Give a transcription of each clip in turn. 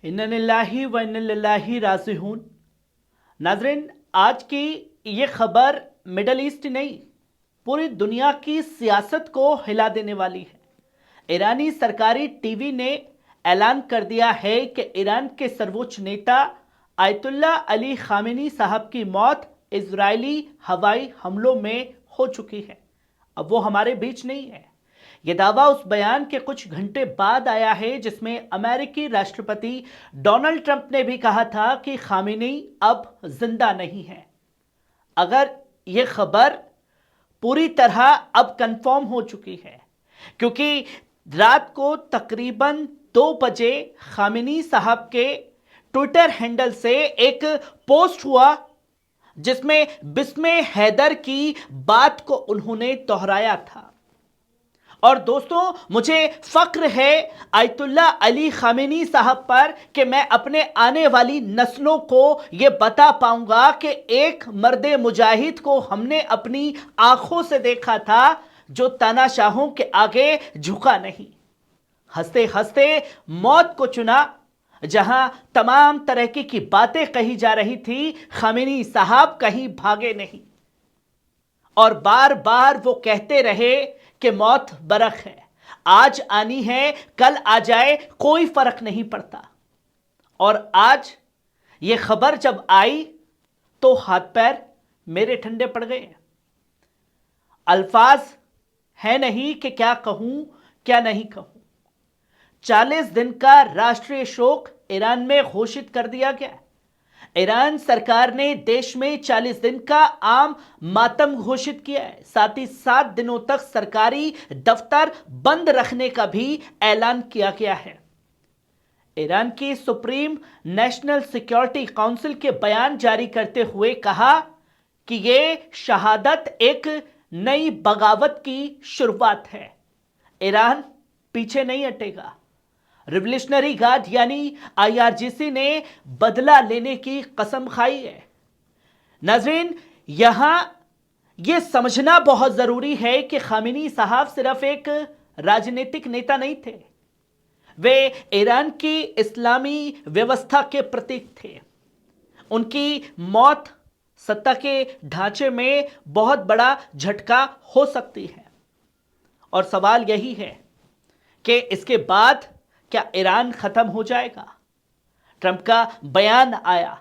इन्ना लिल्लाहि व इन्ना इलैहि राजिऊन। नाज़रीन, आज की ये खबर मिडल ईस्ट नहीं, पूरी दुनिया की सियासत को हिला देने वाली है। ईरानी सरकारी टीवी ने ऐलान कर दिया है कि ईरान के सर्वोच्च नेता आयतुल्ला अली खामेनी साहब की मौत इजरायली हवाई हमलों में हो चुकी है। अब वो हमारे बीच नहीं है। यह दावा उस बयान के कुछ घंटे बाद आया है जिसमें अमेरिकी राष्ट्रपति डोनाल्ड ट्रंप ने भी कहा था कि खामेनी अब जिंदा नहीं है। अगर यह खबर पूरी तरह अब कंफर्म हो चुकी है, क्योंकि रात को तकरीबन 2 बजे खामेनी साहब के ट्विटर हैंडल से एक पोस्ट हुआ जिसमें बिस्मे हैदर की बात को उन्होंने दोहराया था। और दोस्तों, मुझे फक्र है आयतुल्ला अली खामेनी साहब पर कि मैं अपने आने वाली नस्लों को यह बता पाऊंगा कि एक मर्दे मुजाहिद को हमने अपनी आंखों से देखा था जो तानाशाहों के आगे झुका नहीं, हंसते हंसते मौत को चुना। जहां तमाम तरह की बातें कही जा रही थी, खामेनी साहब कहीं भागे नहीं और बार बार वो कहते रहे कि मौत बरख है, आज आनी है कल आ जाए, कोई फर्क नहीं पड़ता। और आज ये खबर जब आई तो हाथ पैर मेरे ठंडे पड़ गए। अल्फाज है नहीं कि क्या कहूं क्या नहीं कहूं। 40 दिन का राष्ट्रीय शोक ईरान में घोषित कर दिया गया। ईरान सरकार ने देश में 40 दिन का आम मातम घोषित किया है। साथ ही 7 दिनों तक सरकारी दफ्तर बंद रखने का भी ऐलान किया गया है। ईरान की सुप्रीम नेशनल सिक्योरिटी काउंसिल के बयान जारी करते हुए कहा कि यह शहादत एक नई बगावत की शुरुआत है। ईरान पीछे नहीं हटेगा। रिवोल्यूशनरी गार्ड यानी आईआरजीसी ने बदला लेने की कसम खाई है। नाज़रीन, यहां यह समझना बहुत जरूरी है कि खामेनी साहब सिर्फ एक राजनीतिक नेता नहीं थे, वे ईरान की इस्लामी व्यवस्था के प्रतीक थे। उनकी मौत सत्ता के ढांचे में बहुत बड़ा झटका हो सकती है। और सवाल यही है कि इसके बाद क्या ईरान खत्म हो जाएगा? ट्रंप का बयान आया।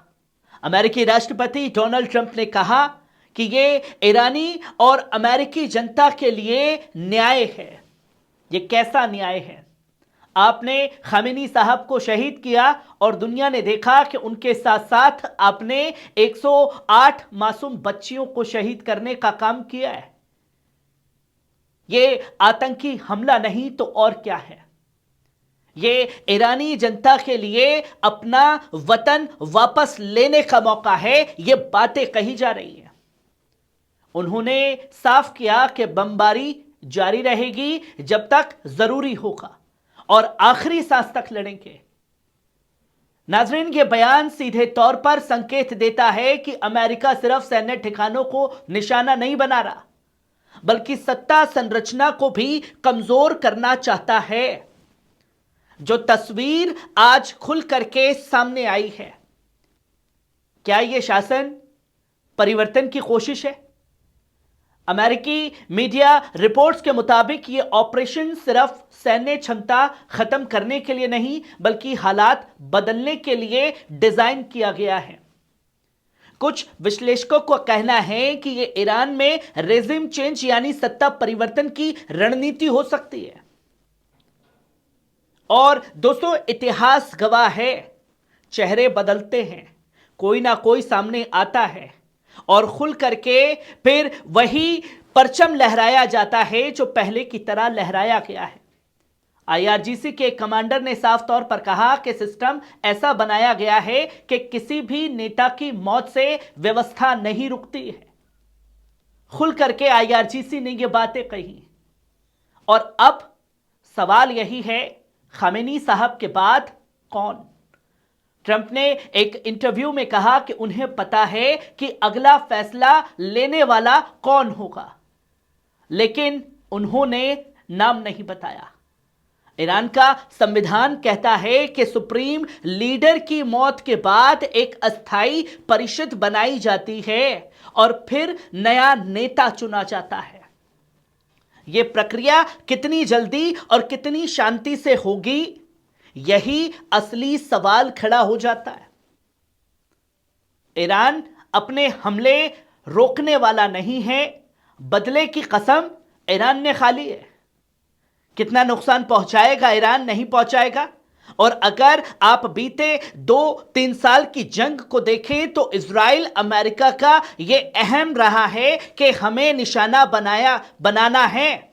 अमेरिकी राष्ट्रपति डोनाल्ड ट्रंप ने कहा कि यह ईरानी और अमेरिकी जनता के लिए न्याय है। यह कैसा न्याय है? आपने खामेनी साहब को शहीद किया और दुनिया ने देखा कि उनके साथ साथ आपने 108 मासूम बच्चियों को शहीद करने का काम किया है। यह आतंकी हमला नहीं तो और क्या है? ये ईरानी जनता के लिए अपना वतन वापस लेने का मौका है। ये बातें कही जा रही हैं। उन्होंने साफ किया कि बमबारी जारी रहेगी जब तक जरूरी होगा और आखिरी सांस तक लड़ेंगे। नाजरीन, ये बयान सीधे तौर पर संकेत देता है कि अमेरिका सिर्फ सैन्य ठिकानों को निशाना नहीं बना रहा, बल्कि सत्ता संरचना को भी कमजोर करना चाहता है। जो तस्वीर आज खुल करके सामने आई है, क्या यह शासन परिवर्तन की कोशिश है? अमेरिकी मीडिया रिपोर्ट्स के मुताबिक यह ऑपरेशन सिर्फ सैन्य क्षमता खत्म करने के लिए नहीं, बल्कि हालात बदलने के लिए डिजाइन किया गया है। कुछ विश्लेषकों का कहना है कि यह ईरान में रेजिम चेंज यानी सत्ता परिवर्तन की रणनीति हो सकती है। और दोस्तों, इतिहास गवाह है, चेहरे बदलते हैं, कोई ना कोई सामने आता है और खुल करके फिर वही परचम लहराया जाता है जो पहले की तरह लहराया गया है। आईआरजीसी के कमांडर ने साफ तौर पर कहा कि सिस्टम ऐसा बनाया गया है कि किसी भी नेता की मौत से व्यवस्था नहीं रुकती है। खुल करके आईआरजीसी ने यह बातें कही। और अब सवाल यही है, खामेनी साहब के बाद कौन? ट्रंप ने एक इंटरव्यू में कहा कि उन्हें पता है कि अगला फैसला लेने वाला कौन होगा, लेकिन उन्होंने नाम नहीं बताया। ईरान का संविधान कहता है कि सुप्रीम लीडर की मौत के बाद एक अस्थाई परिषद बनाई जाती है और फिर नया नेता चुना जाता है। यह प्रक्रिया कितनी जल्दी और कितनी शांति से होगी, यही असली सवाल खड़ा हो जाता है। ईरान अपने हमले रोकने वाला नहीं है, बदले की कसम ईरान ने खा ली है। कितना नुकसान पहुंचाएगा ईरान, नहीं पहुंचाएगा। और अगर आप बीते 2-3 साल की जंग को देखें तो इजराइल अमेरिका का यह अहम रहा है कि हमें निशाना बनाना है।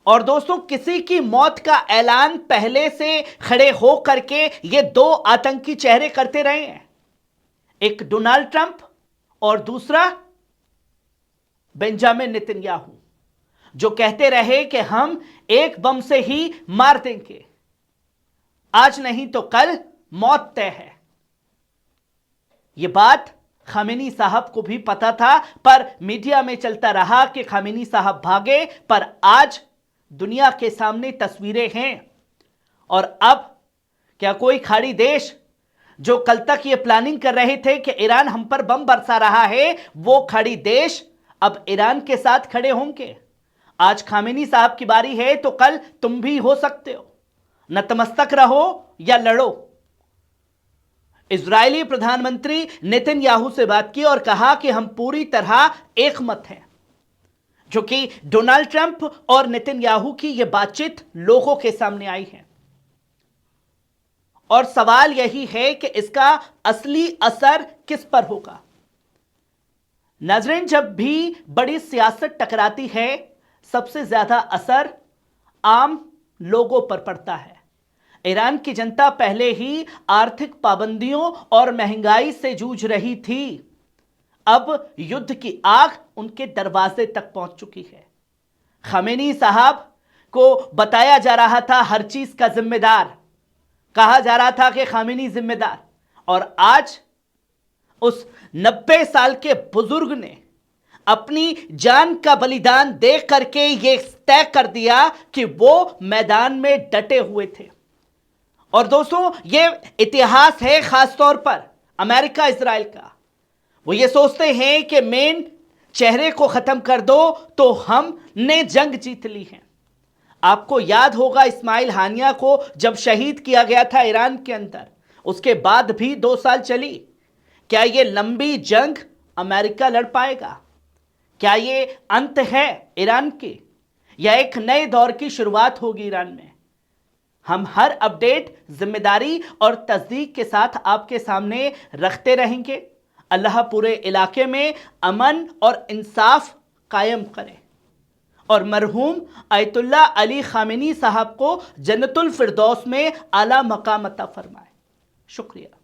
और दोस्तों, किसी की मौत का ऐलान पहले से खड़े हो करके ये 2 आतंकी चेहरे करते रहे हैं, एक डोनाल्ड ट्रंप और दूसरा बेंजामिन नेतन्याहू, जो कहते रहे कि हम एक बम से ही मार देंगे, आज नहीं तो कल मौत तय है। यह बात खामेनी साहब को भी पता था, पर मीडिया में चलता रहा कि खामेनी साहब भागे। पर आज दुनिया के सामने तस्वीरें हैं। और अब क्या कोई खाड़ी देश जो कल तक यह प्लानिंग कर रहे थे कि ईरान हम पर बम बरसा रहा है, वो खाड़ी देश अब ईरान के साथ खड़े होंगे? आज खामेनी साहब की बारी है तो कल तुम भी हो सकते हो। नतमस्तक रहो या लड़ो। इजरायली प्रधानमंत्री नेतन्याहू से बात की और कहा कि हम पूरी तरह एक मत हैं, जो कि डोनाल्ड ट्रंप और नेतन्याहू की यह बातचीत लोगों के सामने आई है। और सवाल यही है कि इसका असली असर किस पर होगा। नाज़रीन, जब भी बड़ी सियासत टकराती है, सबसे ज्यादा असर आम लोगों पर पड़ता है। ईरान की जनता पहले ही आर्थिक पाबंदियों और महंगाई से जूझ रही थी। अब युद्ध की आग उनके दरवाजे तक पहुंच चुकी है। खामेनी साहब को बताया जा रहा था हर चीज का जिम्मेदार, कहा जा रहा था कि खामेनी जिम्मेदार, और आज उस 90 साल के बुजुर्ग ने अपनी जान का बलिदान दे करके यह तय कर दिया कि वो मैदान में डटे हुए थे। और दोस्तों, यह इतिहास है खासतौर पर अमेरिका इजराइल का। वो ये सोचते हैं कि मेन चेहरे को खत्म कर दो तो हमने जंग जीत ली है। आपको याद होगा इस्माइल हानिया को जब शहीद किया गया था ईरान के अंदर, उसके बाद भी 2 साल चली। क्या यह लंबी जंग अमेरिका लड़ पाएगा? क्या ये अंत है ईरान की, या एक नए दौर की शुरुआत होगी ईरान में? हम हर अपडेट जिम्मेदारी और तस्दीक के साथ आपके सामने रखते रहेंगे। अल्लाह पूरे इलाके में अमन और इंसाफ कायम करे और मरहूम आयतुल्लाह अली खामेनी साहब को जन्नतुल फिरदौस में आला मकाम अता फरमाए। शुक्रिया।